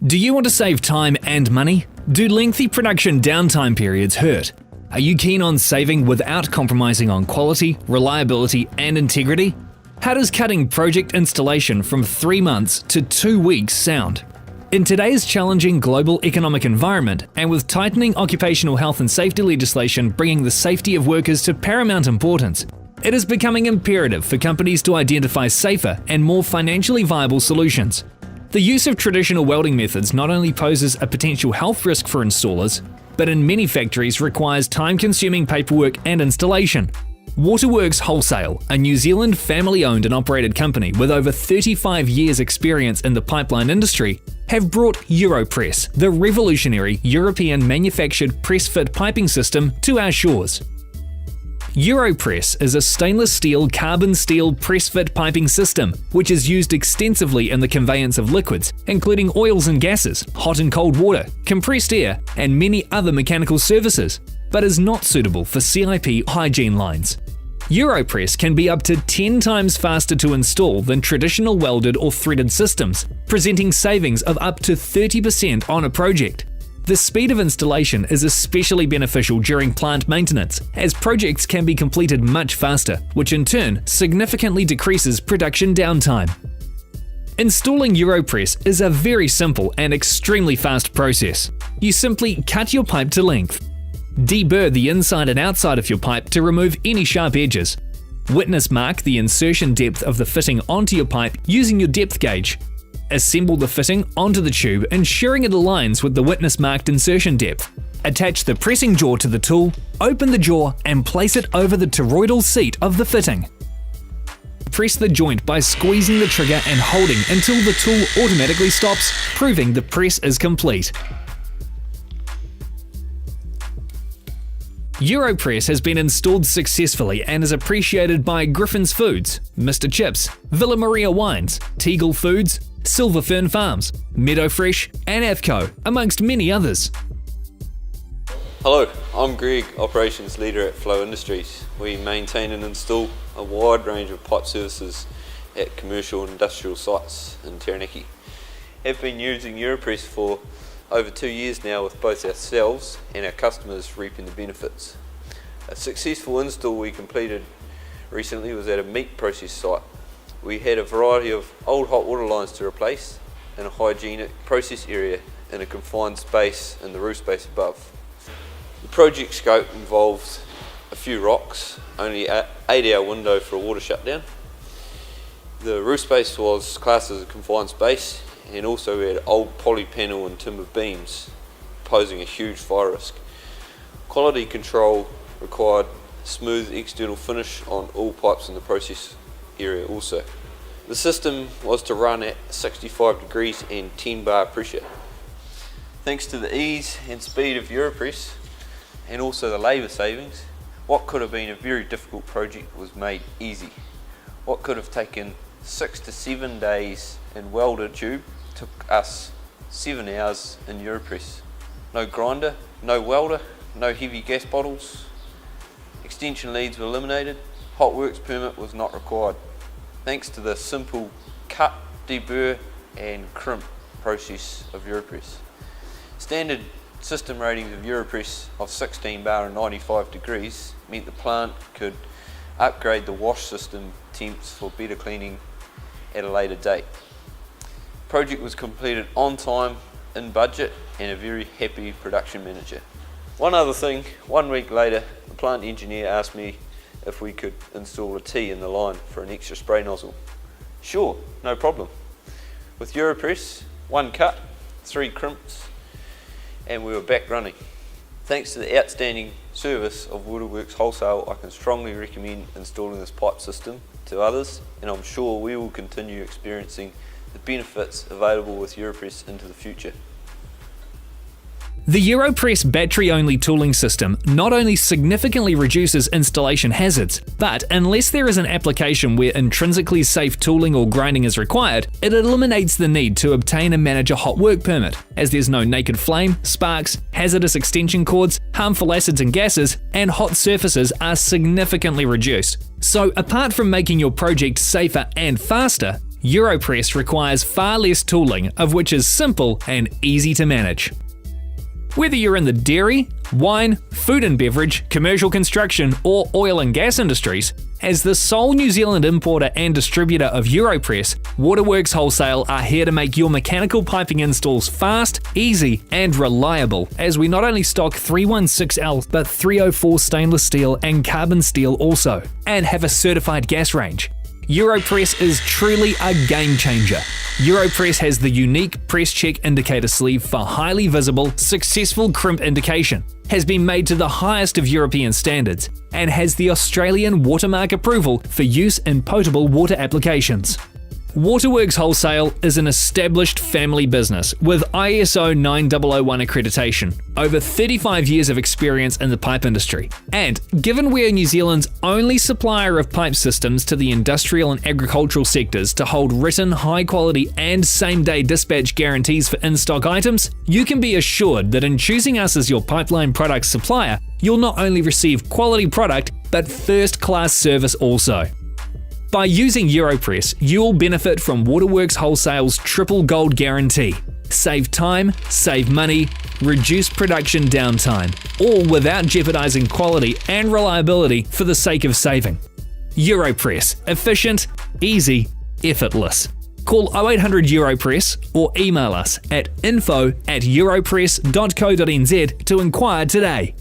Do you want to save time and money? Do lengthy production downtime periods hurt? Are you keen on saving without compromising on quality, reliability, and integrity? How does cutting project installation from 3 months to 2 weeks sound? In today's challenging global economic environment, and with tightening occupational health and safety legislation bringing the safety of workers to paramount importance, it is becoming imperative for companies to identify safer and more financially viable solutions. The use of traditional welding methods not only poses a potential health risk for installers, but in many factories requires time-consuming paperwork and installation. Waterworks Wholesale, a New Zealand family-owned and operated company with over 35 years' experience in the pipeline industry, have brought Europress, the revolutionary European manufactured pressfit piping system, to our shores. Europress is a stainless steel carbon steel pressfit piping system which is used extensively in the conveyance of liquids, including oils and gases, hot and cold water, compressed air, and many other mechanical services, but is not suitable for CIP hygiene lines. Europress can be up to 10 times faster to install than traditional welded or threaded systems, presenting savings of up to 30% on a project. The speed of installation is especially beneficial during plant maintenance, as projects can be completed much faster, which in turn significantly decreases production downtime. Installing Europress is a very simple and extremely fast process. You simply cut your pipe to length. Deburr the inside and outside of your pipe to remove any sharp edges. Witness mark the insertion depth of the fitting onto your pipe using your depth gauge. Assemble the fitting onto the tube, ensuring it aligns with the witness marked insertion depth. Attach the pressing jaw to the tool, open the jaw and place it over the toroidal seat of the fitting. Press the joint by squeezing the trigger and holding until the tool automatically stops, proving the press is complete. Europress has been installed successfully and is appreciated by Griffin's Foods, Mr. Chips, Villa Maria Wines, Teagle Foods, Silver Fern Farms, Meadow Fresh, and AFCO, amongst many others. Hello, I'm Greg, Operations Leader at Flow Industries. We maintain and install a wide range of pipe services at commercial and industrial sites in Taranaki. Have been using Europress for over 2 years now, with both ourselves and our customers reaping the benefits. A successful install we completed recently was at a meat process site. We had a variety of old hot water lines to replace and a hygienic process area in a confined space in the roof space above. The project scope involved a few rocks, only an 8-hour window for a water shutdown. The roof space was classed as a confined space, and also we had old poly panel and timber beams, posing a huge fire risk. Quality control required smooth external finish on all pipes in the process area also. The system was to run at 65 degrees and 10 bar pressure. Thanks to the ease and speed of Europress and also the labour savings, what could have been a very difficult project was made easy. What could have taken 6 to 7 days in welded tube took us 7 hours in Europress. No grinder, no welder, no heavy gas bottles. Extension leads were eliminated. Hot works permit was not required. Thanks to the simple cut, deburr and crimp process of Europress. Standard system ratings of Europress of 16 bar and 95 degrees meant the plant could upgrade the wash system temps for better cleaning at a later date. The project was completed on time, in budget, and a very happy production manager. One other thing, 1 week later, the plant engineer asked me if we could install a T in the line for an extra spray nozzle. Sure, no problem. With Europress, 1 cut, 3 crimps, and we were back running. Thanks to the outstanding service of Waterworks Wholesale, I can strongly recommend installing this pipe system to others, and I'm sure we will continue experiencing the benefits available with Europress into the future. The Europress battery-only tooling system not only significantly reduces installation hazards, but unless there is an application where intrinsically safe tooling or grinding is required, it eliminates the need to obtain and manage a hot work permit, as there's no naked flame, sparks, hazardous extension cords, harmful acids and gases, and hot surfaces are significantly reduced. So apart from making your project safer and faster, Europress requires far less tooling, of which is simple and easy to manage. Whether you're in the dairy, wine, food and beverage, commercial construction, or oil and gas industries, as the sole New Zealand importer and distributor of Europress, Waterworks Wholesale are here to make your mechanical piping installs fast, easy, and reliable, as we not only stock 316L but 304 stainless steel and carbon steel also, and have a certified gas range. Europress is truly a game changer. Europress has the unique press check indicator sleeve for highly visible, successful crimp indication, has been made to the highest of European standards, and has the Australian watermark approval for use in potable water applications. Waterworks Wholesale is an established family business with ISO 9001 accreditation, over 35 years of experience in the pipe industry, and given we are New Zealand's only supplier of pipe systems to the industrial and agricultural sectors to hold written high quality and same-day dispatch guarantees for in-stock items, you can be assured that in choosing us as your pipeline product supplier, you'll not only receive quality product, but first-class service also. By using Europress, you'll benefit from Waterworks Wholesale's triple gold guarantee. Save time, save money, reduce production downtime, all without jeopardizing quality and reliability for the sake of saving. Europress, efficient, easy, effortless. Call 0800 Europress or email us at info@europress.co.nz to inquire today.